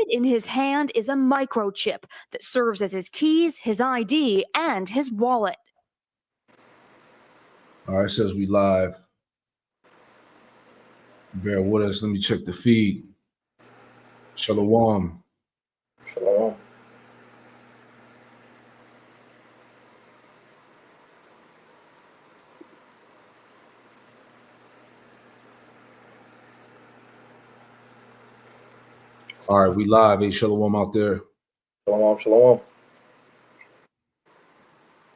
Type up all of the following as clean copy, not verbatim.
Embedded in his hand is a microchip that serves as his keys, his ID, and his wallet. All right, it says we live. Bear with us. Let me check the feed. Shalom. Shalom. All right, we live. Hey, shalom out there. Shalom, shalom.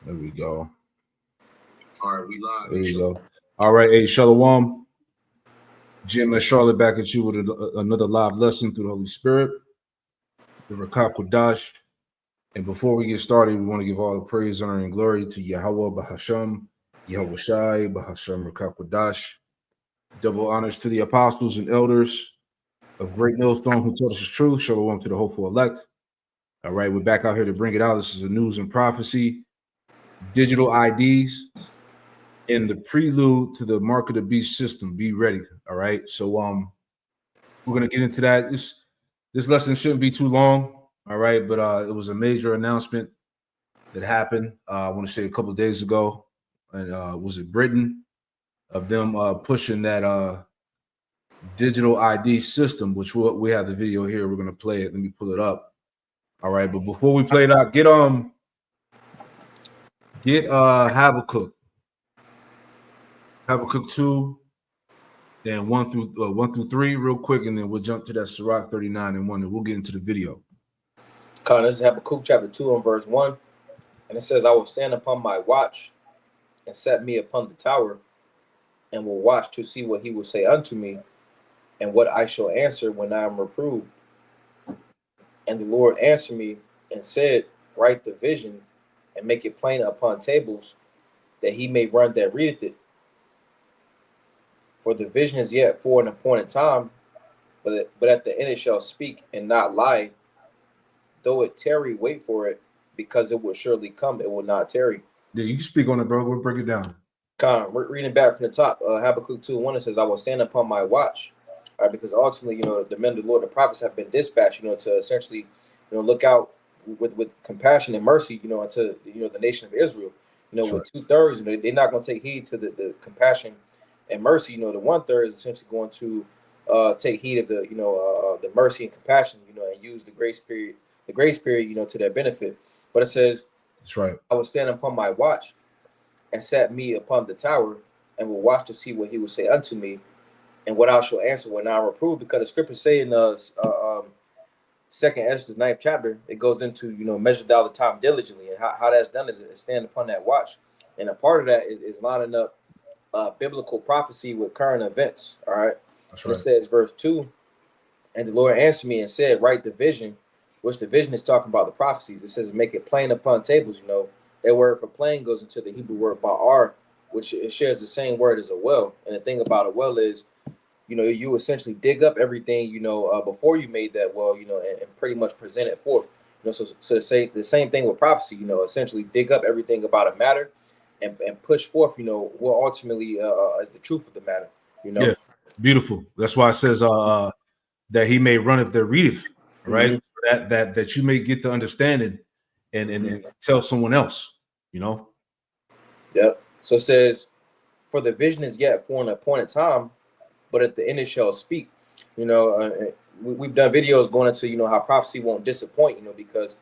There we go. All right, we live. There you go. All right, hey, shalom. Jim and Charlotte back at you with another live lesson through the Holy Spirit, the Rakak Kodash. And before we get started, we want to give all the praise, honor, and glory to Yahweh Bahasham, Yahweh Shai, Bahasham Rakak Kodash. Double honors to the apostles and elders of Great Millstone who taught us the truth. Shalom to the hopeful elect. All right, we're back out here to bring it out. This is a news and prophecy, digital IDs, in the prelude to the Mark of the Beast system. Be ready. All right. So we're gonna get into that. This lesson shouldn't be too long. All right, but it was a major announcement that happened. I want to say a couple of days ago, and was it Britain, of them pushing that digital ID system, which we have the video here. We're gonna play it. Let me pull it up. All right, but before we play it out, get Habakkuk 2, then 1 through 3 real quick, and then we'll jump to that Sirach 39 and 1, and we'll get into the video. This is Habakkuk chapter 2 and verse 1, and it says, I will stand upon my watch and set me upon the tower, and will watch to see what he will say unto me, and what I shall answer when I am reproved. And the Lord answered me and said, write the vision and make it plain upon tables, that he may run that readeth it. For the vision is yet for an appointed time, but at the end it shall speak and not lie. Though it tarry, wait for it, because it will surely come, it will not tarry. Yeah, you can speak on it, bro. We'll break it down. Reading back from the top, Habakkuk 2:1, it says, I will stand upon my watch. All right, because ultimately, the men of the Lord, the prophets, have been dispatched, to essentially, look out with compassion and mercy, unto the nation of Israel. With right. 2/3, they're not going to take heed to the compassion and mercy. The 1/3 is essentially going to take heed of the mercy and compassion, and use the grace period, to their benefit. But it says, that's right. I will stand upon my watch and set me upon the tower, and will watch to see what he will say unto me, and what I shall answer when I am reproved. Because the scriptures say in 2nd Ezra, 9th chapter, it goes into, measure thou the time diligently. And how that's done is stand upon that watch. And a part of that is lining up biblical prophecy with current events. All right. That's right. It says, verse 2, and the Lord answered me and said, write the vision, which the vision is talking about the prophecies. It says, make it plain upon tables. That word for plain goes into the Hebrew word ba'ar, which it shares the same word as a well. And the thing about a well is, you essentially dig up everything, before you made that well, and pretty much present it forth. So to say the same thing with prophecy, essentially dig up everything about a matter and push forth, what ultimately is the truth of the matter, Yeah, beautiful. That's why it says that he may run if there readeth, right? Mm-hmm. That you may get the understanding and tell someone else, Yep. So it says, for the vision is yet for an appointed time, but at the end it shall speak. We've done videos going into, how prophecy won't disappoint, because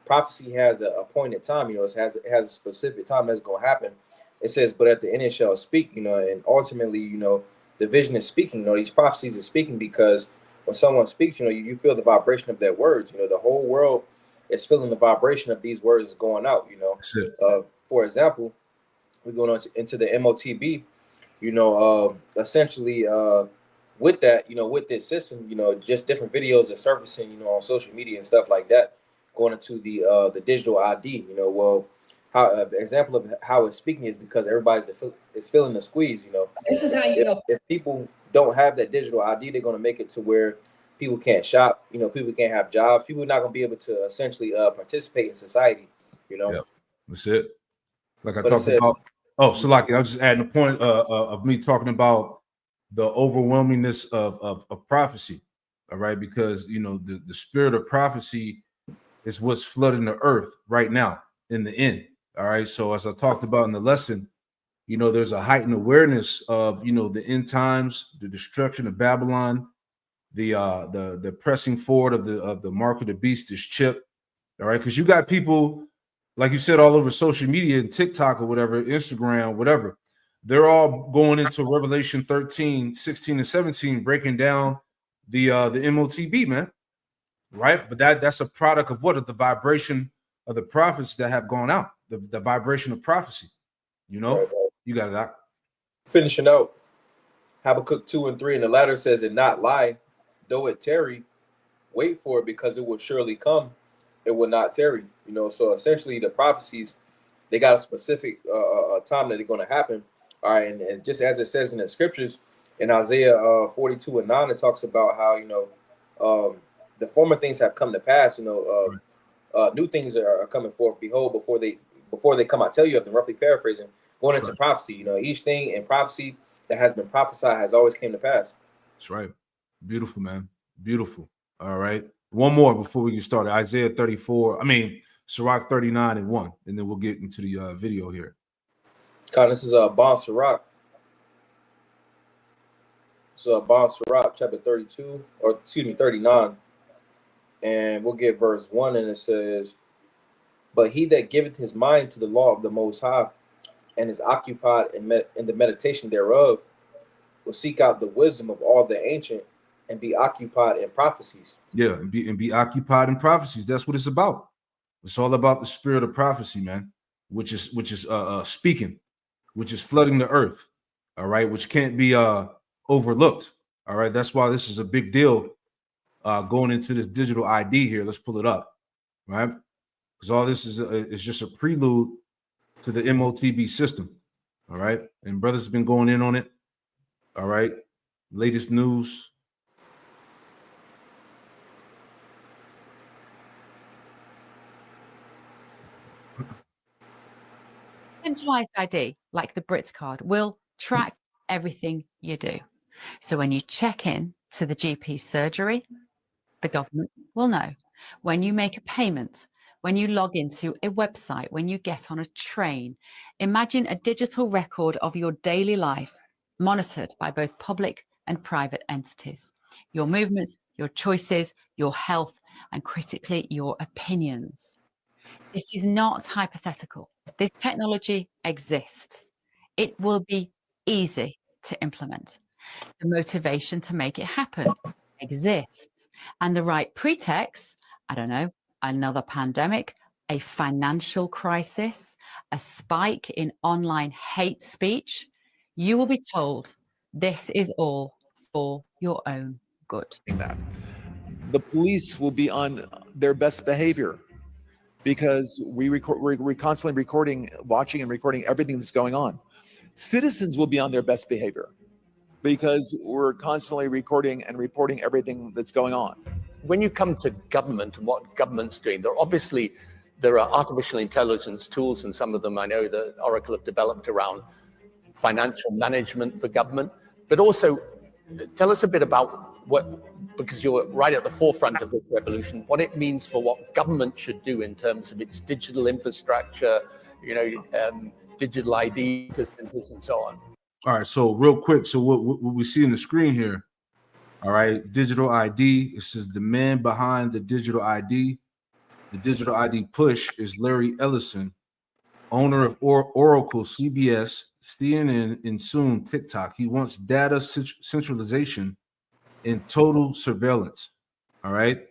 prophecy has an appointed time, it has a specific time that's going to happen. It says, but at the end it shall speak, and ultimately, the vision is speaking, these prophecies are speaking, because when someone speaks, you feel the vibration of their words, the whole world is feeling the vibration of these words going out, for example, we're going on into the MOTB, essentially with that, with this system, just different videos are surfacing, on social media and stuff like that, going into the digital ID, how example of how it's speaking is because everybody's is feeling the squeeze, This is how if people don't have that digital ID, they're going to make it to where people can't shop, people can't have jobs, people are not going to be able to essentially participate in society, Yeah, that's it. Like I talked about. Oh, so like I was just adding a point of me talking about the overwhelmingness of prophecy. All right, because the spirit of prophecy is what's flooding the earth right now in the end. All right. So as I talked about in the lesson, there's a heightened awareness of the end times, the destruction of Babylon, the pressing forward of the mark of the beast, this chip. All right, because you got people, like you said, all over social media and TikTok or whatever, Instagram, whatever. They're all going into Revelation 13, 16, and 17, breaking down the MOTB, man. Right, but that's a product of what? Of the vibration of the prophets that have gone out, the vibration of prophecy. Right. You got it out. Finishing out Habakkuk 2 and 3, and the latter says, "And not lie, though it tarry, wait for it, because it will surely come, it will not tarry." So essentially the prophecies, they got a specific time that they're going to happen. All right, and just as it says in the scriptures in Isaiah 42 and 9, it talks about how the former things have come to pass. New things are coming forth. Behold, before they come, I tell you of them. Roughly paraphrasing, going into prophecy. Each thing in prophecy that has been prophesied has always came to pass. That's right. Beautiful, man. Beautiful. All right. One more before we get started. Isaiah 34. Sirach 39 and 1, and then we'll get into the video here. This is Bon Sirach. So Bon Sirach chapter 39. And we'll get verse 1, and it says, "But he that giveth his mind to the law of the Most High, and is occupied in the meditation thereof, will seek out the wisdom of all the ancient, and be occupied in prophecies." Yeah, and be occupied in prophecies. That's what it's about. It's all about the spirit of prophecy, man, which is speaking, which is flooding the earth. All right, which can't be overlooked. All right, that's why this is a big deal. Going into this digital ID here, let's pull it up, right? Because all this is just a prelude to the MOTB system, all right? And brothers have been going in on it, all right? Latest news. Centralized ID, like the Brits card, will track everything you do. So when you check in to the GP surgery, the government will know. When you make a payment, when you log into a website, when you get on a train, imagine a digital record of your daily life monitored by both public and private entities. Your movements, your choices, your health, and critically, your opinions. This is not hypothetical. This technology exists. It will be easy to implement. The motivation to make it happen exists. And the right pretext, I don't know, another pandemic, a financial crisis, a spike in online hate speech, you will be told this is all for your own good. The police will be on their best behavior because we're constantly watching and recording everything that's going on. Citizens will be on their best behavior because we're constantly recording and reporting everything that's going on. When you come to government and what government's doing, there are artificial intelligence tools, and some of them I know that Oracle have developed around financial management for government. But also, tell us a bit about because you're right at the forefront of this revolution, what it means for what government should do in terms of its digital infrastructure, digital ID centers and so on. All right, so real quick, so what we see in the screen here, all right, digital ID, it says the man behind the digital ID. The digital ID push is Larry Ellison, owner of Oracle, CBS, CNN, and soon TikTok. He wants data centralization and total surveillance, all right?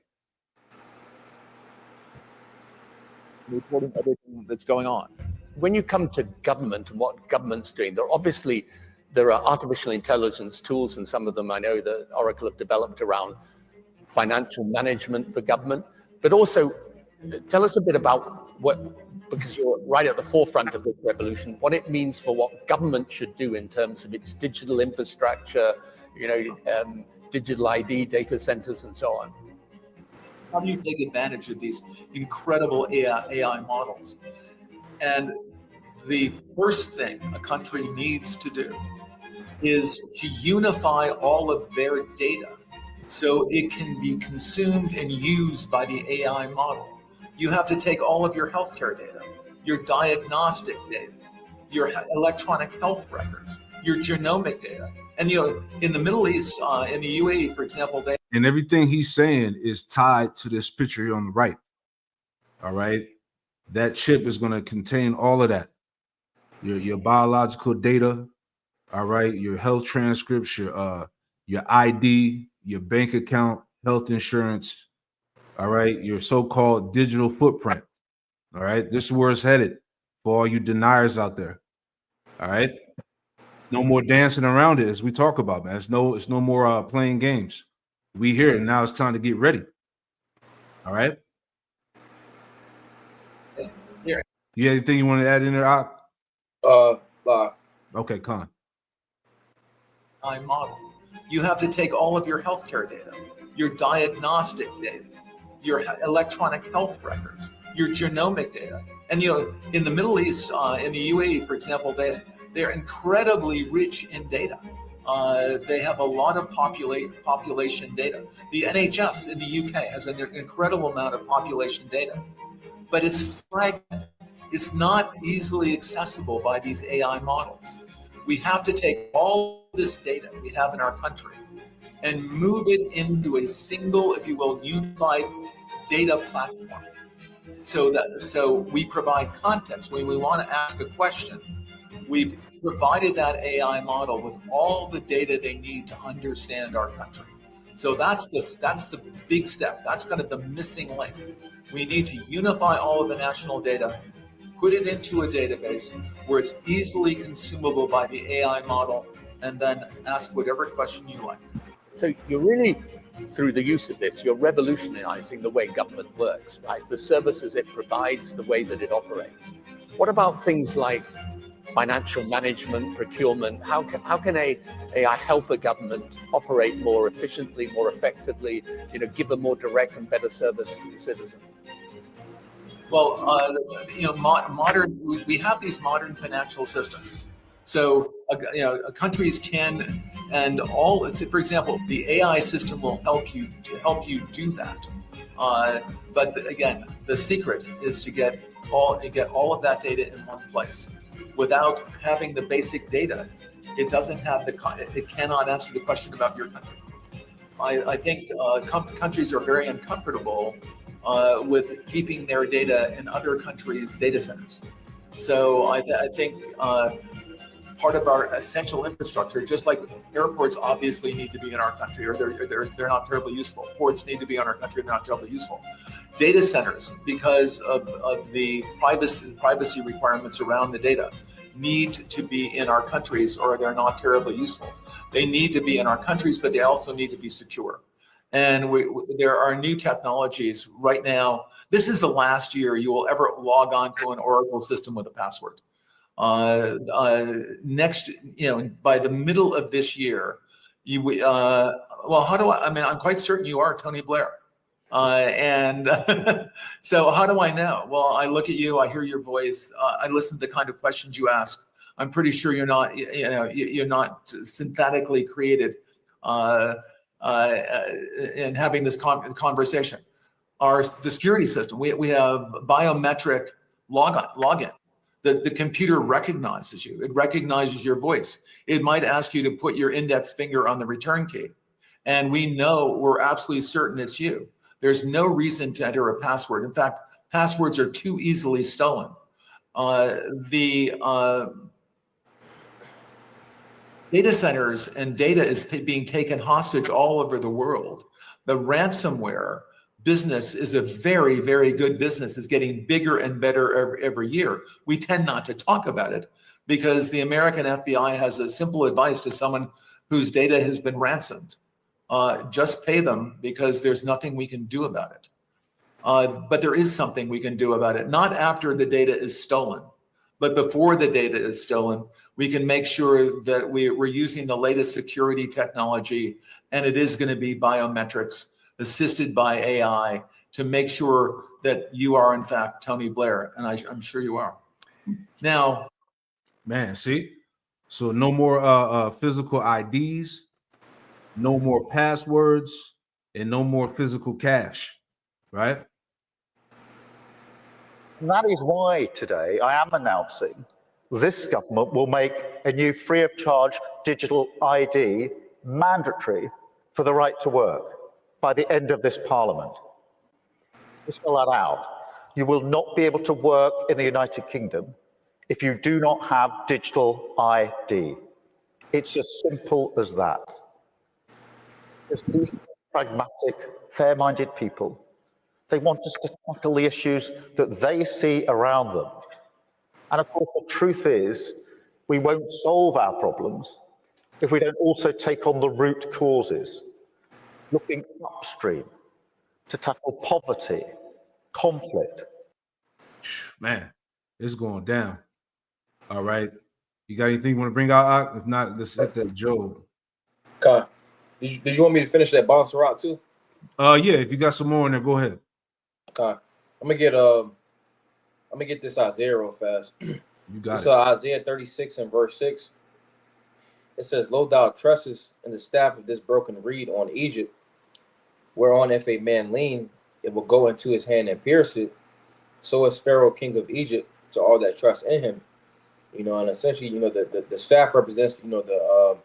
Reporting everything that's going on. When you come to government and what government's doing, there are artificial intelligence tools, and some of them I know that Oracle have developed around financial management for government. But also, tell us a bit about because you're right at the forefront of this revolution, what it means for what government should do in terms of its digital infrastructure, digital ID data centers and so on. How do you take advantage of these incredible AI models? And the first thing a country needs to do is to unify all of their data so it can be consumed and used by the AI model. You have to take all of your healthcare data, your diagnostic data, your electronic health records, your genomic data. And in the Middle East, in the UAE, for example, and everything he's saying is tied to this picture here on the right. All right. That chip is going to contain all of that. Your biological data, all right, your health transcripts, your ID, your bank account, health insurance, all right, your so-called digital footprint. All right. This is where it's headed for all you deniers out there. All right. No more dancing around it, as we talk about, man. It's no more playing games. We here, and now it's time to get ready. All right. Here. You have anything you want to add in there, Ak? Okay, Con. Model. You have to take all of your healthcare data, your diagnostic data, your electronic health records, your genomic data. And in the Middle East, in the UAE, for example, they're incredibly rich in data. They have a lot of population data. The NHS in the UK has an incredible amount of population data, but it's fragmented. It's not easily accessible by these AI models. We have to take all this data we have in our country and move it into a single, if you will, unified data platform. So we provide context. When we want to ask a question, we've provided that AI model with all the data they need to understand our country. So that's the big step. That's kind of the missing link. We need to unify all of the national data, put it into a database where it's easily consumable by the AI model, and then ask whatever question you like. So you're really, through the use of this, you're revolutionizing the way government works, right? The services it provides, the way that it operates. What about things like financial management, procurement? How can AI help a government operate more efficiently, more effectively, give a more direct and better service to the citizen? Well, we have these modern financial systems. So, countries can, and all. For example, the AI system will help you do that. But again, the secret is to get all of that data in one place. Without having the basic data, it cannot answer the question about your country. I think countries are very uncomfortable with keeping their data in other countries' data centers. So I think part of our essential infrastructure, just like airports obviously need to be in our country, or they're not terribly useful. Ports need to be in our country, they're not terribly useful. Data centers, because of the privacy requirements around the data, need to be in our countries, or they're not terribly useful. They need to be in our countries, but they also need to be secure. And there are new technologies right now. This is the last year you will ever log on to an Oracle system with a password. Next, by the middle of this year, I'm quite certain you are Tony Blair. And so how do I know? Well, I look at you, I hear your voice, I listen to the kind of questions you ask. I'm pretty sure you're not synthetically created in having this conversation. The security system, we have biometric login. The computer recognizes you. It recognizes your voice. It might ask you to put your index finger on the return key. And we're absolutely certain it's you. There's no reason to enter a password. In fact, passwords are too easily stolen. Data centers and data is being taken hostage all over the world. The ransomware business is a very, very good business. It's getting bigger and better every year. We tend not to talk about it because the American FBI has a simple advice to someone whose data has been ransomed. Just pay them because there's nothing we can do about it. But there is something we can do about it, not after the data is stolen, but before the data is stolen. We can make sure that we're using the latest security technology, and it is going to be biometrics assisted by AI to make sure that you are in fact Tony Blair, and I'm sure you are. Now, man, see, so no more physical IDs, no more passwords, and no more physical cash, right? And that is why today I am announcing this government will make a new free of charge digital ID mandatory for the right to work by the end of this parliament. Just spell that out. You will not be able to work in the United Kingdom if you do not have digital ID. It's as simple as that. Just these pragmatic, fair-minded people, they want us to tackle the issues that they see around them. And of course, the truth is, we won't solve our problems if we don't also take on the root causes, looking upstream to tackle poverty, conflict. Man, it's going down. All right. You got anything you want to bring out? If not, let's hit that Job. Okay. Did you want me to finish that bouncer out too? Yeah, if you got some more in there, go ahead. Okay. I'm gonna get this Isaiah real fast. You got It's it. Isaiah 36 and verse 6. It says, "Lo, thou trustest in the staff of this broken reed on Egypt, whereon if a man lean, it will go into his hand and pierce it. So is Pharaoh, king of Egypt, to all that trust in him." You know, and essentially, you know, the staff represents, you know, the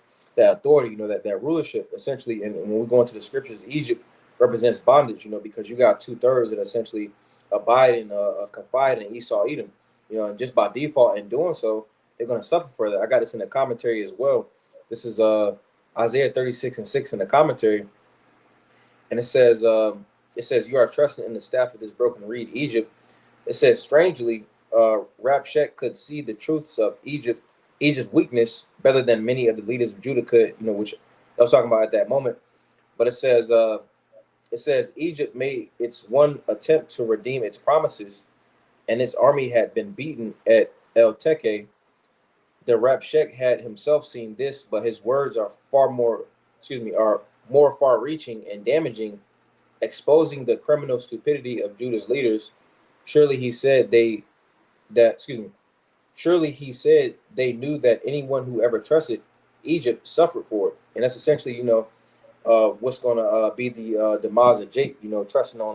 authority, you know, that rulership, essentially. And when we go into the scriptures, Egypt represents bondage, you know, because you got 2/3 that essentially abide and confide in Esau, Edom, you know, and just by default in doing so, they're going to suffer for that. I got this in the commentary as well. This is Isaiah 36 and 6 in the commentary, and it says, "You are trusting in the staff of this broken reed, Egypt." It says, strangely, Rabshakeh could see the truths of Egypt's weakness better than many of the leaders of Judah could, you know, which I was talking about at that moment. But it says Egypt made its one attempt to redeem its promises, and its army had been beaten at El Teke. The Rabshakeh had himself seen this, but his words are more far-reaching and damaging, exposing the criminal stupidity of Judah's leaders. Surely he said they knew that anyone who ever trusted Egypt suffered for it. And that's essentially, you know, what's going to be the demise of Jacob, you know, trusting on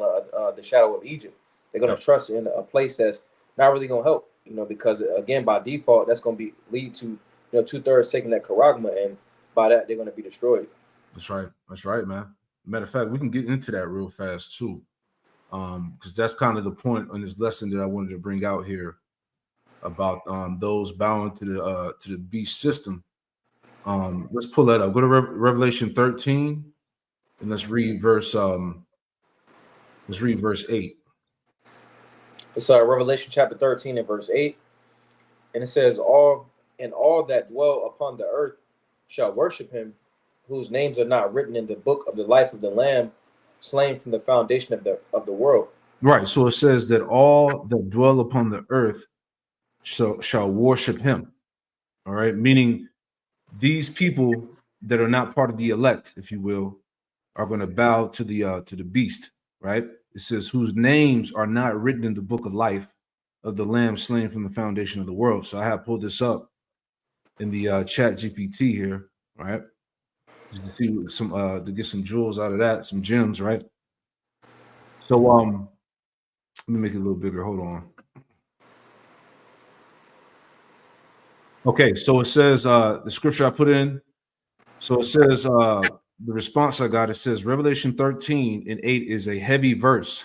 the shadow of Egypt. They're going to trust in a place that's not really going to help, you know, because, again, by default, that's going to lead to, you know, 2/3 taking that charagma, and by that, they're going to be destroyed. That's right. That's right, man. Matter of fact, we can get into that real fast, too, because that's kind of the point on this lesson that I wanted to bring out here about those bowing to the beast system. Let's pull that up. Go to Revelation 13, and let's read verse 8. It's Revelation chapter 13 and verse 8, and it says, all that dwell upon the earth shall worship him, whose names are not written in the book of the life of the Lamb, slain from the foundation of the world. Right. So it says that all that dwell upon the earth shall worship him. All right. Meaning these people that are not part of the elect, if you will, are going to bow to the beast. Right. It says whose names are not written in the book of life of the Lamb slain from the foundation of the world. So I have pulled this up in the chat GPT here. Right. Just to see some to get some jewels out of that, some gems. Right. So let me make it a little bigger. Hold on. Okay, so it says the scripture I put in. So it says the response I got. It says Revelation 13 and 8 is a heavy verse.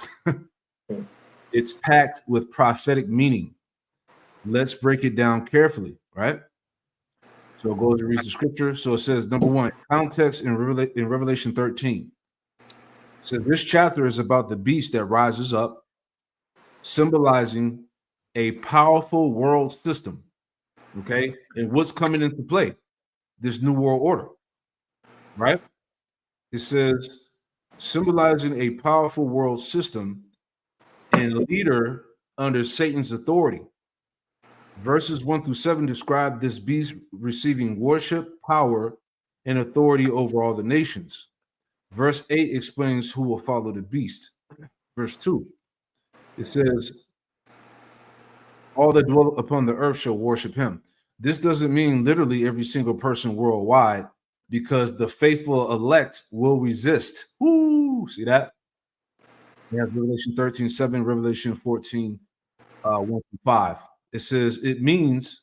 It's packed with prophetic meaning. Let's break it down carefully, right? So it goes and reads the scripture. So it says, number one, context in Revelation 13. So this chapter is about the beast that rises up, symbolizing a powerful world system. Okay, and what's coming into play? This new world order, right? It says symbolizing a powerful world system and leader under Satan's authority. Verses 1-7 describe this beast receiving worship, power, and authority over all the nations. Verse 8 explains who will follow the beast. Verse 2, it says, all that dwell upon the earth shall worship him. This doesn't mean literally every single person worldwide because the faithful elect will resist. Woo! See that? It has Revelation 13:7, Revelation 14, 1-5. It says it means.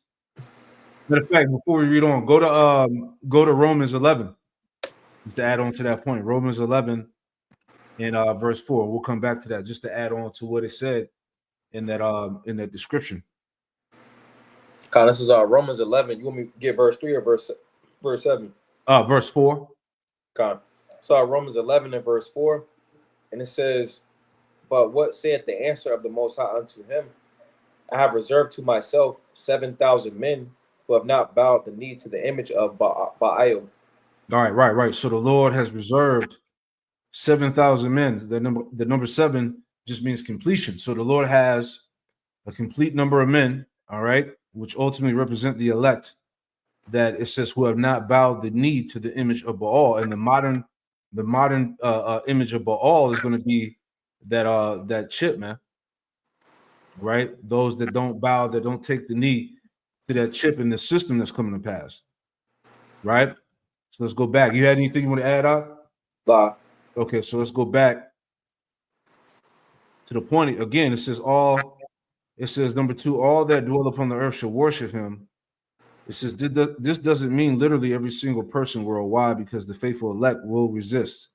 Matter of fact, before we read on, go to Romans 11. Just to add on to that point, Romans 11 and verse 4. We'll come back to that just to add on to what it said in that description. This is Romans 11. You want me to get verse 3 or verse 7? Verse 4. So Romans 11 and verse 4, and it says, "But what saith the answer of the Most High unto him? I have reserved to myself 7,000 men who have not bowed the knee to the image of Baal." All right, right. So the Lord has reserved 7,000 men. The number 7 just means completion. So the Lord has a complete number of men, all right, which ultimately represent the elect, that it says who have not bowed the knee to the image of Baal. And the modern image of Baal is going to be that chip, man. Right? Those that don't bow, that don't take the knee to that chip in the system that's coming to pass. Right? So let's go back. You had anything you want to add up? Nah. Okay, so let's go back to the point. Again, it says number 2, all that dwell upon the earth shall worship him. It says this doesn't mean literally every single person worldwide, because the faithful elect will resist.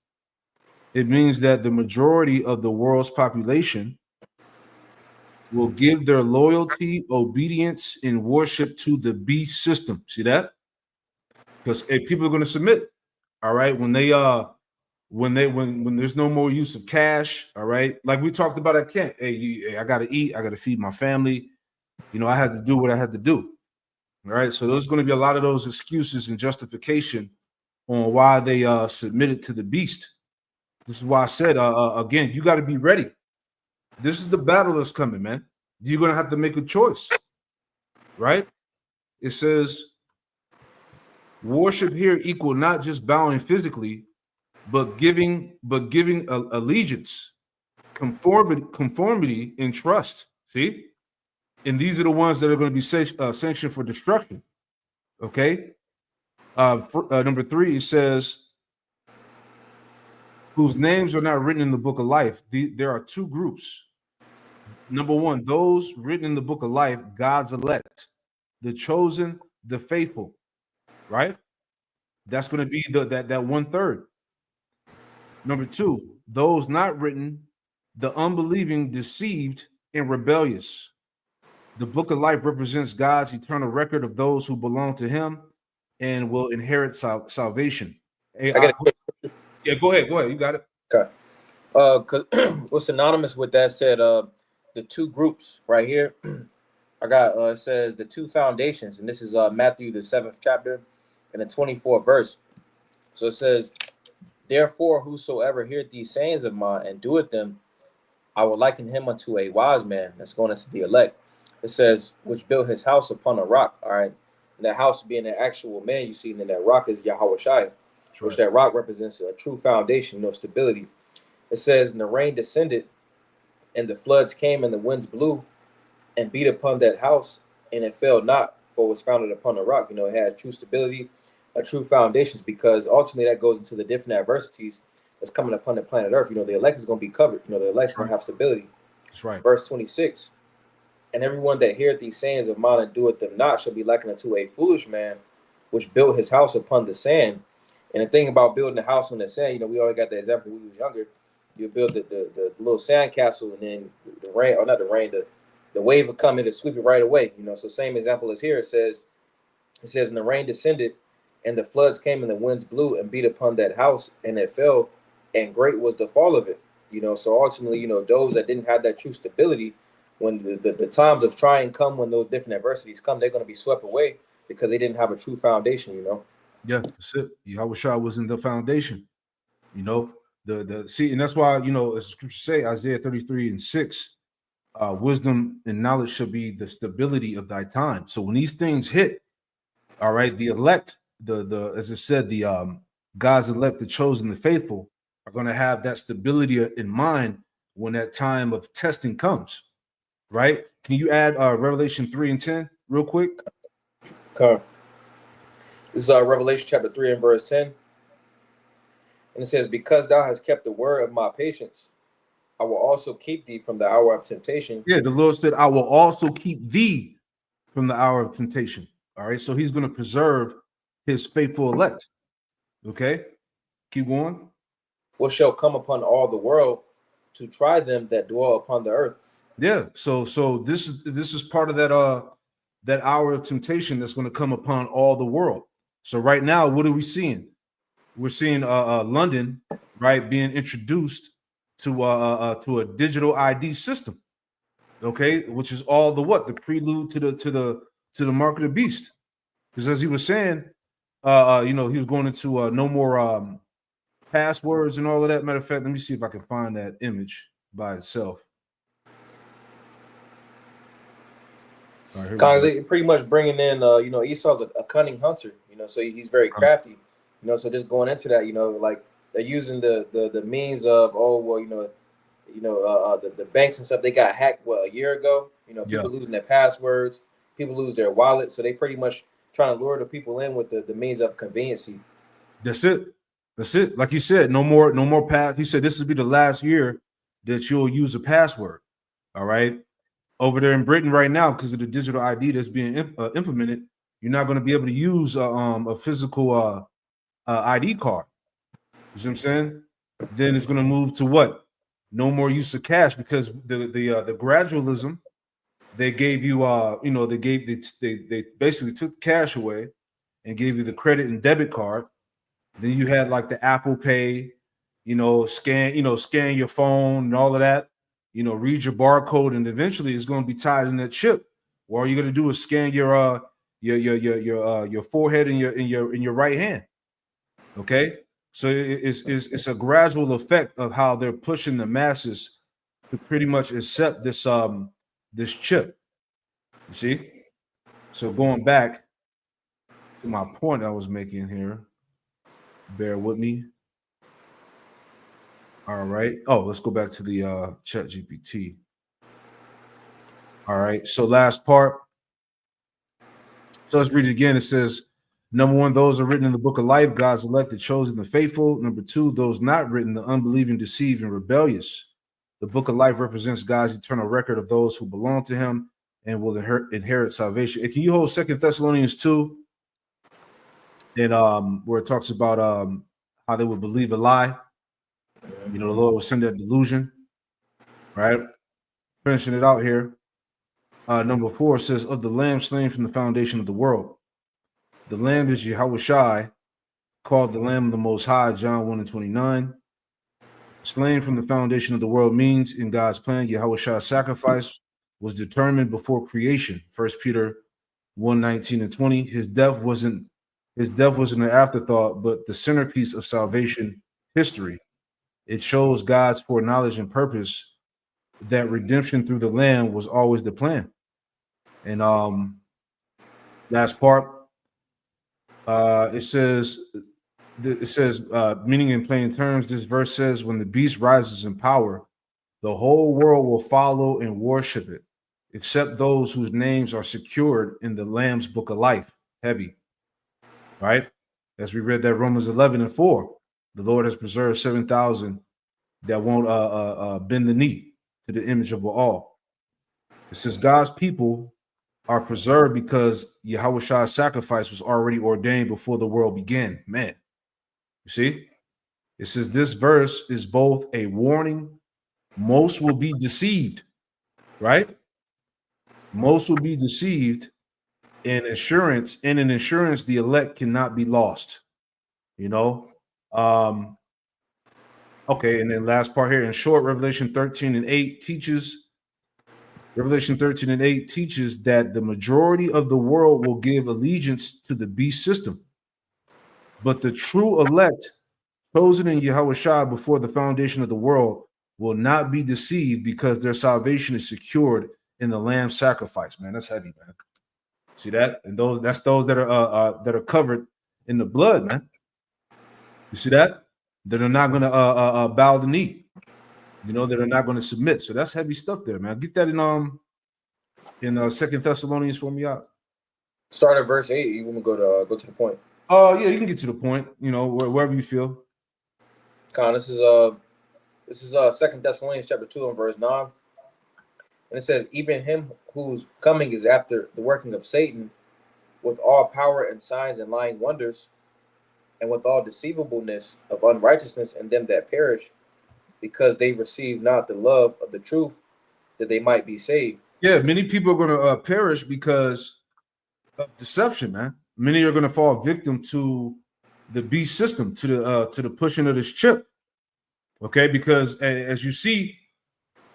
It means that the majority of the world's population will give their loyalty, obedience, and worship to the beast system. See that? Because people are going to submit. All right, when there's no more use of cash. All right, like we talked about at Kent. Hey, I got to eat. I got to feed my family. I had to do what I had to do. All right, so there's going to be a lot of those excuses and justification on why they submitted to the beast. This is why I said again, you got to be ready. This is the battle that's coming, man. You're going to have to make a choice, right? It says worship here equal not just bowing physically, but giving allegiance, conformity, and trust. See, and these are the ones that are going to be sanctioned for destruction. Okay. Number 3, it says, whose names are not written in the book of life. There are 2 groups. Number 1, those written in the book of life, God's elect, the chosen, the faithful, right? That's going to be that 1/3. Number 2, those not written, the unbelieving, deceived, and rebellious. The book of life represents God's eternal record of those who belong to him and will inherit salvation. Yeah, go ahead. You got it. Okay. What's synonymous with that said, the 2 groups right here. I got, it says the 2 foundations, and this is Matthew, the 7th chapter and the 24th verse. So it says, "Therefore, whosoever heareth these sayings of mine and doeth them, I will liken him unto a wise man," that's going into the elect. It says, "which built his house upon a rock." All right. And that house being an actual man, you see, and then that rock is Yahweh Shai, which that rock represents a true foundation, stability. It says, "And the rain descended, and the floods came, and the winds blew, and beat upon that house, and it fell not, for it was founded upon a rock." It had true stability, a true foundations, because ultimately that goes into the different adversities that's coming upon the planet Earth. The elect is going to be covered. The elect's going to have stability. That's right. Verse 26. "And everyone that heareth these sayings of mine and doeth them not shall be likened unto a foolish man, which built his house upon the sand." And the thing about building a house on the sand, we always got the example when we was younger. You build the little sand castle, and then the rain, or not the rain, the wave will come in to sweep it right away. So same example as here. It says, "And the rain descended, and the floods came, and the winds blew and beat upon that house, and it fell, and great was the fall of it." So ultimately, those that didn't have that true stability, when the times of trying come, when those different adversities come, they're going to be swept away because they didn't have a true foundation. Yeah, that's it. Yahweh Shai was in the foundation. See, and that's why, as the scriptures say, Isaiah 33:6, wisdom and knowledge shall be the stability of thy time. So when these things hit, all right, the elect, as I said, the God's elect, the chosen, the faithful, are going to have that stability in mind when that time of testing comes. Right? Can you add Revelation 3:10 real quick? Okay. This is Revelation chapter 3 and verse 10. And it says, because thou hast kept the word of my patience, I will also keep thee from the hour of temptation. Yeah, the Lord said, I will also keep thee from the hour of temptation. All right, so he's going to preserve his faithful elect. Okay, keep going. What shall come upon all the world to try them that dwell upon the earth. Yeah, so this is part of that hour of temptation that's going to come upon all the world. So right now, what are we seeing? We're seeing London, right, being introduced to a digital ID system, okay, which is all the prelude to the mark of the beast. Because as he was saying, he was going into no more passwords and all of that. Matter of fact, let me see if I can find that image by itself. Right, pretty much bringing in, Esau's a cunning hunter, so he's very crafty, so just going into that, like they're using the means of, the banks and stuff, they got hacked, a year ago, people losing their passwords, people lose their wallets, so they pretty much trying to lure the people in with the means of conveniency. That's it. Like you said, no more pass. He said this will be the last year that you'll use a password. All right. Over there in Britain right now, because of the digital ID that's being implemented, you're not going to be able to use a physical ID card. You see what I'm saying? Then it's going to move to what? No more use of cash, because the gradualism they gave you, they basically took cash away and gave you the credit and debit card. Then you had like the Apple Pay, scan your phone and all of that. Read your barcode, and eventually it's going to be tied in that chip. Well, all you're going to do is scan your forehead and your right hand. Okay, so it's a gradual effect of how they're pushing the masses to pretty much accept this chip. You see, so going back to my point I was making here, bear with me. All right. Oh, let's go back to the ChatGPT. All right. So last part. So let's read it again. It says, number one, those are written in the book of life, God's elected, chosen, the faithful. Number two, those not written, the unbelieving, deceived, and rebellious. The book of life represents God's eternal record of those who belong to him and will inherit salvation. And can you hold 2 Thessalonians 2? And where it talks about how they would believe a lie. The Lord will send that delusion, right? Finishing it out here. Number 4 says, of the Lamb slain from the foundation of the world. The Lamb is Yahushai, called the Lamb of the Most High, John 1:29. Slain from the foundation of the world means, in God's plan, Yahushai's sacrifice was determined before creation. 1 Peter 1:19-20. His death wasn't an afterthought, but the centerpiece of salvation history. It shows God's foreknowledge and purpose that redemption through the Lamb was always the plan. And last part, it says, meaning in plain terms, this verse says, when the beast rises in power, the whole world will follow and worship it, except those whose names are secured in the Lamb's book of life. Heavy, right? As we read that Romans 11:4. The Lord has preserved 7,000 that won't bend the knee to the image of all. It says God's people are preserved because Yahushua's sacrifice was already ordained before the world began. Man, you see? It says this verse is both a warning. Most will be deceived, right? Most will be deceived, and assurance, and in assurance, the elect cannot be lost. Okay, and then last part here, in short, Revelation 13:8 teaches that the majority of the world will give allegiance to the beast system. But the true elect, chosen in Yahushua before the foundation of the world, will not be deceived because their salvation is secured in the Lamb's sacrifice. Man, that's heavy, man. See that? And that's those that are covered in the blood, man. You see that? That are not going to bow the knee, that are not going to submit. So that's heavy stuff there, man. Get that in 2 Thessalonians for me out. Start at verse 8. You want to go to the point? Yeah, you can get to the point. You know, wherever you feel. Con, this is 2 Thessalonians chapter 2 and verse 9. And it says, even him whose coming is after the working of Satan, with all power and signs and lying wonders, and with all deceivableness of unrighteousness in them that perish, because they receive not the love of the truth, that they might be saved. Yeah, many people are going to perish because of deception, man. Many are going to fall victim to the beast system, to the pushing of this chip. Okay, because as you see,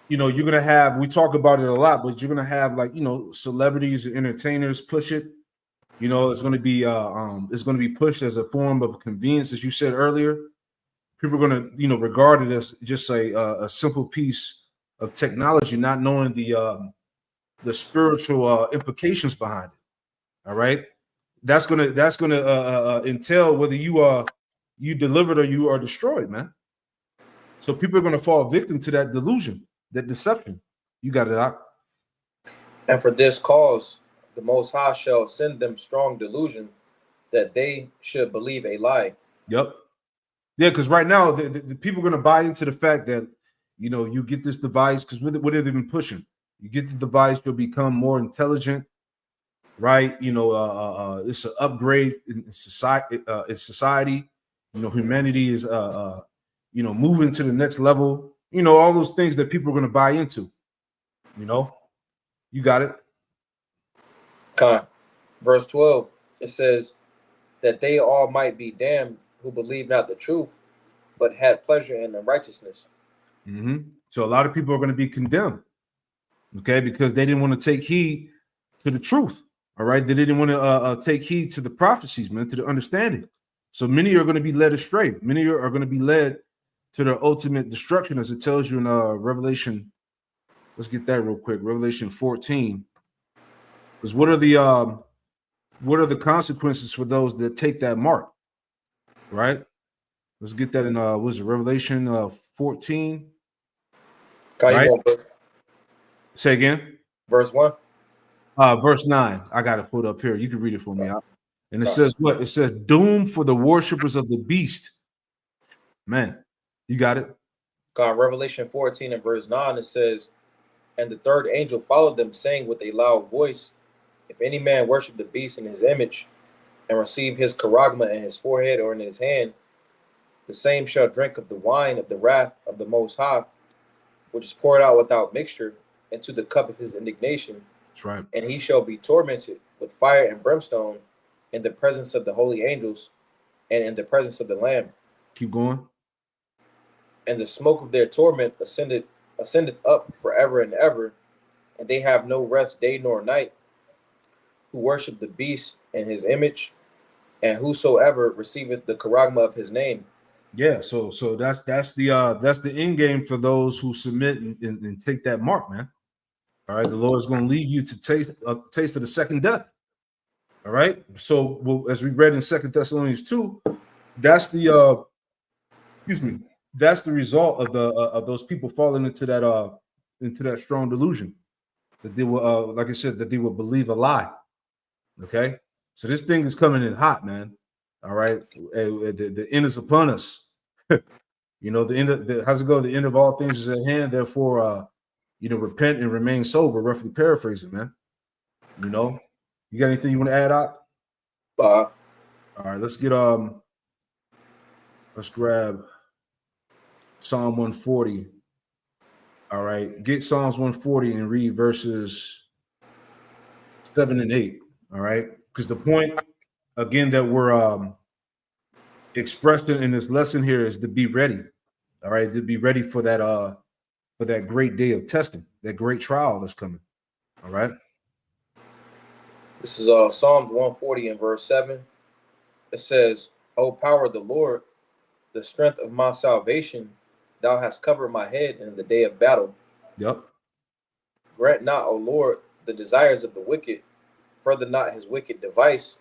you know, you're going to have, we talk about it a lot, but you're going to have, like, you know, celebrities and entertainers push it. You know, it's going to be pushed as a form of convenience, as you said earlier. People are going to, you know, regard it as just a simple piece of technology, not knowing the spiritual implications behind it. All right, that's gonna entail whether you delivered or you are destroyed, man. So people are gonna fall victim to that delusion, that deception. You got it out. And for this cause, the Most High shall send them strong delusion, that they should believe a lie. Yep. Yeah, because right now the people are gonna buy into the fact that, you know, you get this device, because what have they been pushing? You get the device, you'll become more intelligent, right? You know, it's an upgrade in society. You know, humanity is you know, moving to the next level. You know, all those things that people are going to buy into. You know, you got it. Con. Verse 12, it says that they all might be damned who believe not the truth, but had pleasure in unrighteousness. Mm-hmm. So a lot of people are going to be condemned, okay, because they didn't want to take heed to the truth. All right, they didn't want to take heed to the prophecies, man, to the understanding. So many are going to be led astray. Many are going to be led to their ultimate destruction, as it tells you in Revelation. Let's get that real quick. Revelation 14. Because what are the consequences for those that take that mark? Right. Let's get that in what is it, Revelation 14. Right? Say again. Verse 1. Verse 9. I got it put up here. You can read it for me. And it says what? It says, doom for the worshipers of the beast. Man, you got it. God, Revelation 14 and verse 9, it says, and the third angel followed them, saying with a loud voice, if any man worship the beast in his image, and receive his charagma in his forehead or in his hand, the same shall drink of the wine of the wrath of the Most High, which is poured out without mixture into the cup of his indignation. That's right. And he shall be tormented with fire and brimstone in the presence of the holy angels and in the presence of the Lamb. Keep going. And the smoke of their torment ascendeth up forever and ever, and they have no rest day nor night, who worship the beast in his image, and whosoever receiveth the charagma of his name. Yeah, so that's the end game for those who submit and take that mark, man. All right, the Lord is going to lead you to taste of the second death. All right, so as we read in 2 Thessalonians 2, that's the that's the result of those people falling into that strong delusion, that they will, like I said, that they will believe a lie. Okay, so this thing is coming in hot, man. All right, the end is upon us. You know, the end of how's it go? The end of all things is at hand. Therefore, you know, repent and remain sober. Roughly paraphrasing, man. You know, you got anything you want to add out? All right, let's grab Psalm 140. All right, get Psalms 140 and read verses 7 and 8. All right, because the point again that we're expressing in this lesson here is to be ready. All right, to be ready for that great day of testing, that great trial that's coming. All right. This is Psalms 140 and verse 7. It says, O power of the Lord, the strength of my salvation, thou hast covered my head in the day of battle. Yep. Grant not, O Lord, the desires of the wicked, further not his wicked device,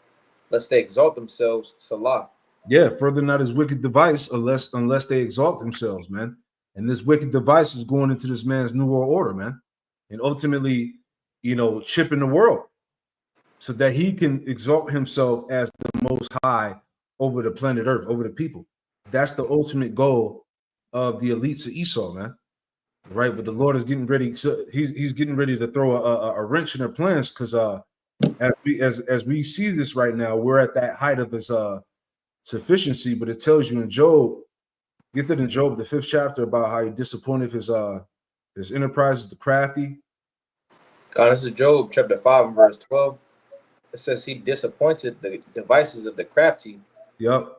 lest they exalt themselves. Salah. Yeah, further not his wicked device, unless they exalt themselves, man. And this wicked device is going into this man's new world order, man, and ultimately, you know, chipping the world so that he can exalt himself as the most high over the planet Earth, over the people. That's the ultimate goal of the elites of Esau, man. Right, but the Lord is getting ready. So he's getting ready to throw a wrench in their plans, because as we see this right now, we're at that height of his sufficiency. But it tells you in Job, get that in Job, the 5th chapter, about how he disappointed his enterprises, the crafty. God, this is Job chapter 5 and verse 12. It says he disappointed the devices of the crafty. Yep.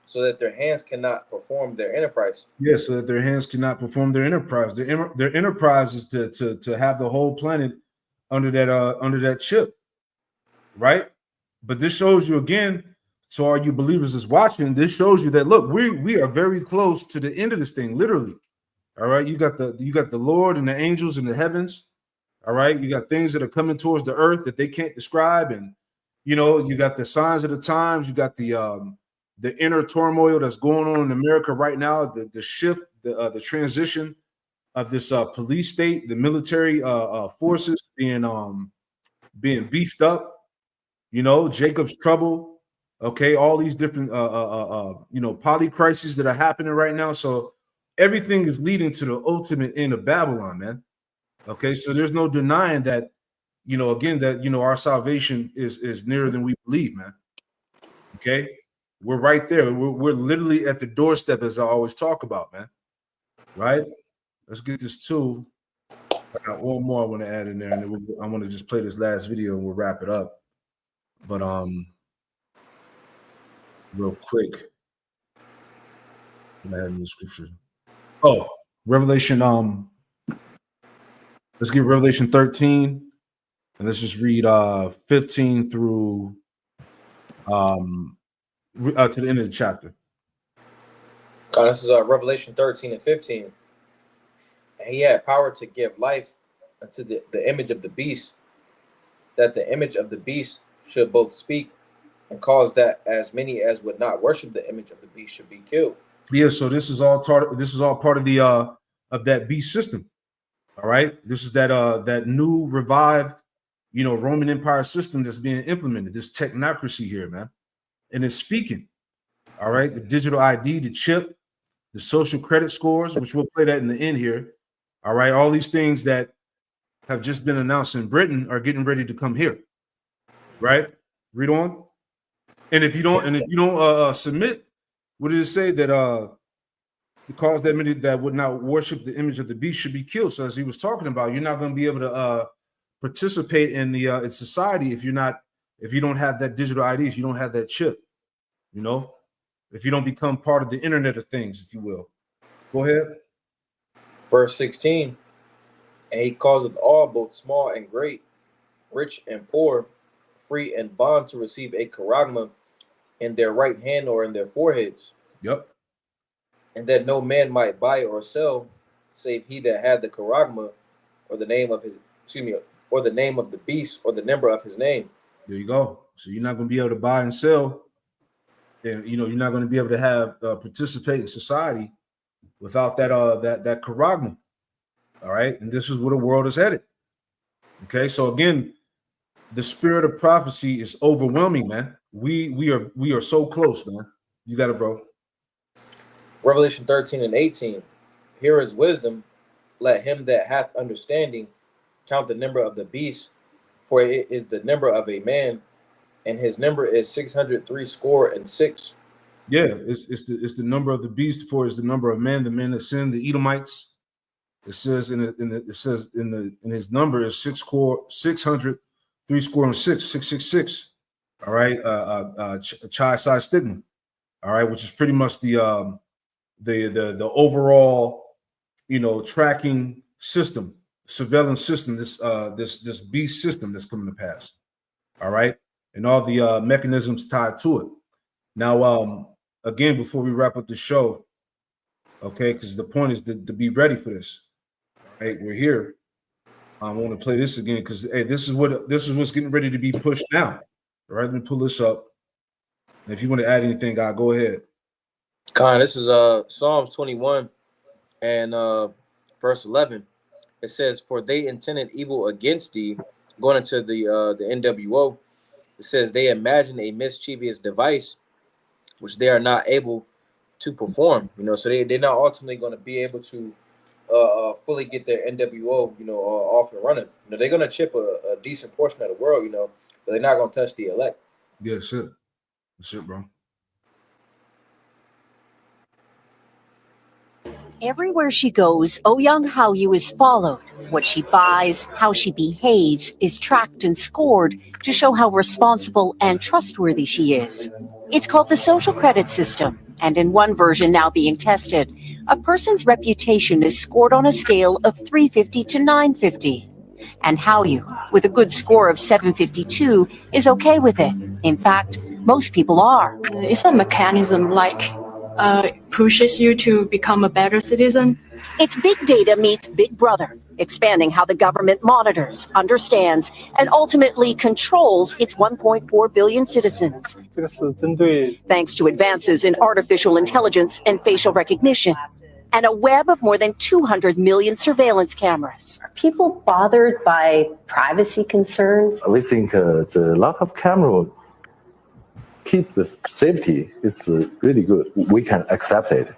So that their hands cannot perform their enterprise. Yeah, so that their hands cannot perform their enterprise. Their enterprise is to have the whole planet under that chip, right? But this shows you again. So all you believers is watching. This shows you that look, we are very close to the end of this thing, literally. All right, you got the Lord and the angels in the heavens. All right, you got things that are coming towards the earth that they can't describe, and you got the signs of the times. You got the inner turmoil that's going on in America right now, the shift, the transition of this police state, the military forces being beefed up, Jacob's trouble, okay, all these different poly crises that are happening right now. So everything is leading to the ultimate end of Babylon, man. Okay, so there's no denying that, again, that our salvation is nearer than we believe, man. Okay. We're right there. We're literally at the doorstep, as I always talk about, man. Right? Let's get this too. I got one more I want to add in there, and then I want to just play this last video and we'll wrap it up. But real quick, I had in the scripture. Oh, Revelation. Let's get Revelation 13, and let's just read 15 through to the end of the chapter. This is Revelation 13 and 15. And he had power to give life unto the image of the beast, that the image of the beast should both speak and cause that as many as would not worship the image of the beast should be killed. Yeah, so this is all part of the of that beast system. All right, this is that new revived, Roman Empire system that's being implemented. This technocracy here, man. And it's speaking, all right, the digital ID, the chip, the social credit scores, which we'll play that in the end here. All right, all these things that have just been announced in Britain are getting ready to come here. Right? Read on. And if you don't submit, what did it say? That because that many that would not worship the image of the beast should be killed. So as he was talking about, you're not going to be able to participate in the in society if you don't have that digital ID, if you don't have that chip, if you don't become part of the Internet of Things, if you will. Go ahead. Verse 16, and he causeth all, both small and great, rich and poor, free and bond, to receive a charagma in their right hand or in their foreheads. Yep. And that no man might buy or sell, save he that had the charagma, or the name of his, or the name of the beast, or the number of his name. There you go. So you're not going to be able to buy and sell, and you're not going to be able to have participate in society without that charagma. All right, and this is where the world is headed. Okay, so again, the spirit of prophecy is overwhelming, man. We are so close, man. You got it, bro. Revelation 13 and 18. Here is wisdom. Let him that hath understanding count the number of the beast, for it is the number of a man, and his number is 666. Yeah, it's the number of the beast, for it's the number of men, the men that sin, the Edomites. It says in his number is 666. All right, Chi Psi Stigma. All right, which is pretty much the overall, tracking system, surveillance system, this beast system that's coming to pass. All right, and all the mechanisms tied to it. Now, again, before we wrap up the show, okay, because the point is to be ready for this. All right, we're here. I want to play this again because this is what's getting ready to be pushed now. All right, let me pull this up. And if you want to add anything, God, go ahead. Con, this is Psalms 21 and verse 11. It says, "For they intended evil against thee," going into the NWO. It says, "They imagine a mischievous device which they are not able to perform. You know, so they're not ultimately going to be able to fully get their NWO, you know, off and running. You know, they're going to chip a decent portion of the world, you know, but they're not going to touch the elect. Yeah, shit. Shit, bro. Everywhere she goes, Oh Young Hallyu is followed. What she buys, how she behaves, is tracked and scored to show how responsible and trustworthy she is. It's called the social credit system, and in one version now being tested, a person's reputation is scored on a scale of 350 to 950. And Hallyu, with a good score of 752, is okay with it. In fact, most people are. It's a mechanism like pushes you to become a better citizen. It's big data meets Big Brother, expanding how the government monitors, understands, and ultimately controls its 1.4 billion citizens. Thanks to advances in artificial intelligence and facial recognition, and a web of more than 200 million surveillance cameras. Are people bothered by privacy concerns? We think the lot of camera keep the safety is really good. We can accept it.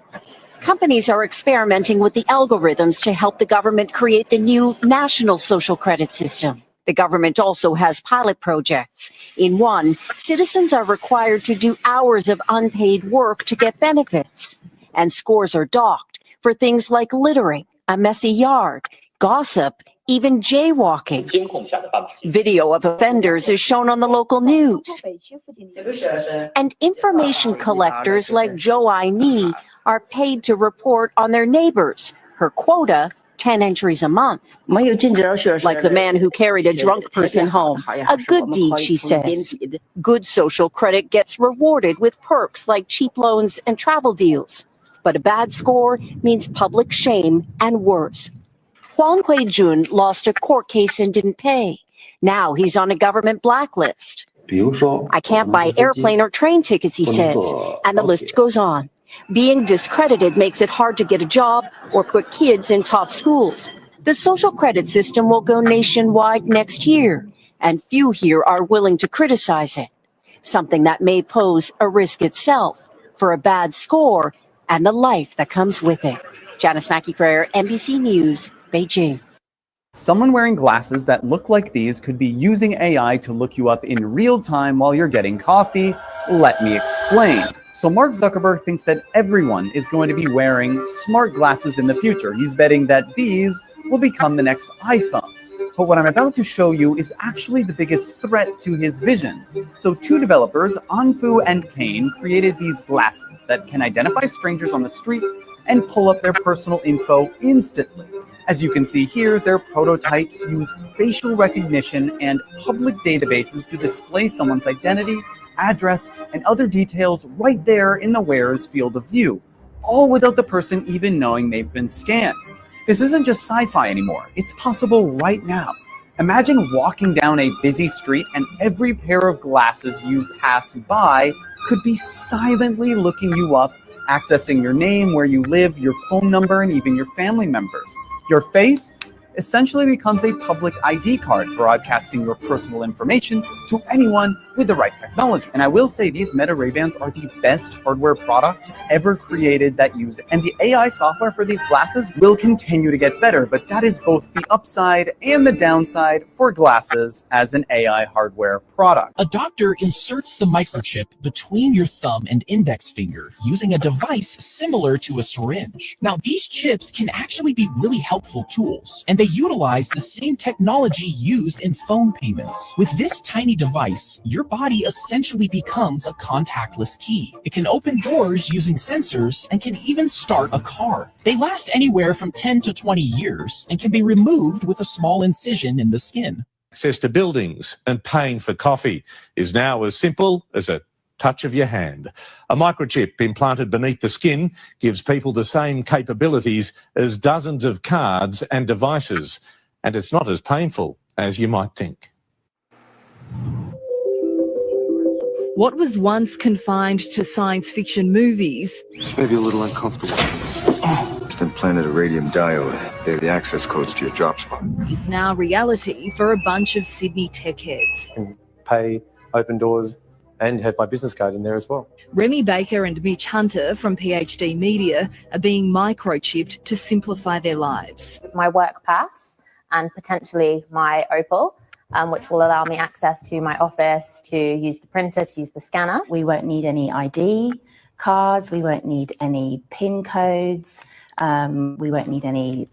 Companies are experimenting with the algorithms to help the government create the new national social credit system. The government also has pilot projects. In one, citizens are required to do hours of unpaid work to get benefits. And scores are docked for things like littering, a messy yard, gossip, even jaywalking. Video of offenders is shown on the local news. And information collectors like Zhou Aini are paid to report on their neighbors, her quota, 10 entries a month. Like the man who carried a drunk person home. A good deed, she says. Good social credit gets rewarded with perks like cheap loans and travel deals. But a bad score means public shame and worse. Huang Huijun lost a court case and didn't pay. Now he's on a government blacklist. I can't buy airplane or train tickets, he says, and the list goes on. Being discredited makes it hard to get a job or put kids in top schools. The social credit system will go nationwide next year, and few here are willing to criticize it, something that may pose a risk itself for a bad score and the life that comes with it. Janice Mackey-Frere, NBC News, Beijing. Someone wearing glasses that look like these could be using AI to look you up in real time while you're getting coffee. Let me explain. So Mark Zuckerberg thinks that everyone is going to be wearing smart glasses in the future. He's betting that these will become the next iPhone. But what I'm about to show you is actually the biggest threat to his vision. So two developers, Anfu and Kane, created these glasses that can identify strangers on the street and pull up their personal info instantly. As you can see here, their prototypes use facial recognition and public databases to display someone's identity, address, and other details right there in the wearer's field of view, all without the person even knowing they've been scanned. This isn't just sci-fi anymore. It's possible right now. Imagine walking down a busy street and every pair of glasses you pass by could be silently looking you up, accessing your name, where you live, your phone number, and even your family members. Your face essentially becomes a public ID card, broadcasting your personal information to anyone with the right technology. And I will say these Meta Ray-Bans are the best hardware product ever created that use it. And the AI software for these glasses will continue to get better, but that is both the upside and the downside for glasses as an AI hardware product. A doctor inserts the microchip between your thumb and index finger using a device similar to a syringe. Now, these chips can actually be really helpful tools, and they utilize the same technology used in phone payments. With this tiny device, your body essentially becomes a contactless key. It can open doors using sensors and can even start a car. They last anywhere from 10 to 20 years and can be removed with a small incision in the skin. Access to buildings and paying for coffee is now as simple as a touch of your hand. A microchip implanted beneath the skin gives people the same capabilities as dozens of cards and devices, and it's not as painful as you might think. What was once confined to science fiction movies Maybe a little uncomfortable. Just implanted a radium diode. They have the access codes to your drop spot. is now reality for a bunch of Sydney tech heads. Pay, open doors, and have my business card in there as well. Remy Baker and Mitch Hunter from PhD Media are being microchipped to simplify their lives. My work pass and potentially my Opal, which will allow me access to my office, to use the printer, to use the scanner. We won't need any ID cards, we won't need any PIN codes, we won't need any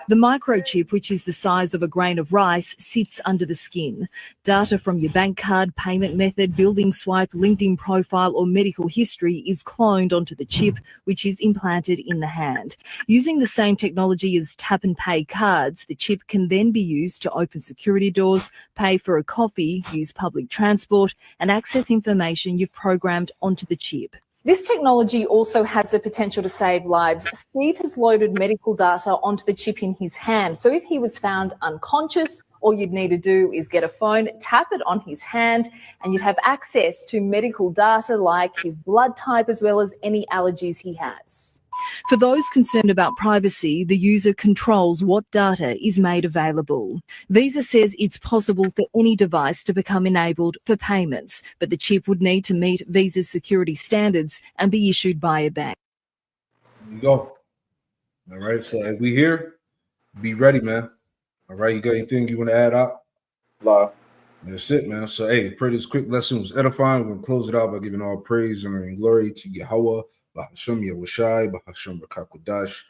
The microchip, which is the size of a grain of rice, sits under the skin. Data from your bank card, payment method, building swipe, LinkedIn profile, or medical history is cloned onto the chip, which is implanted in the hand. Using the same technology as tap and pay cards, the chip can then be used to open security doors, pay for a coffee, use public transport, and access information you've programmed onto the chip. This technology also has the potential to save lives. Steve has loaded medical data onto the chip in his hand. So if he was found unconscious, all you'd need to do is get a phone, tap it on his hand, and you'd have access to medical data like his blood type as well as any allergies he has. For those concerned about privacy, the user controls what data is made available. Visa says it's possible for any device to become enabled for payments, but the chip would need to meet Visa's security standards and be issued by a bank. There you go. All right, so if we here, be ready, man. All right, you got anything you want to add up? No. That's it, man. So, hey, pray this quick lesson was edifying. We're going to close it out by giving all praise and glory to Yahweh, Bahasham Yahushai, Bahasham Bakakwadash.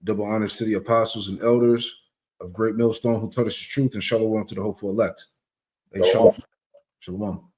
Double honors to the apostles and elders of Great Millstone who taught us the truth, and shalom to the hopeful elect. Hey, shalom. Shalom.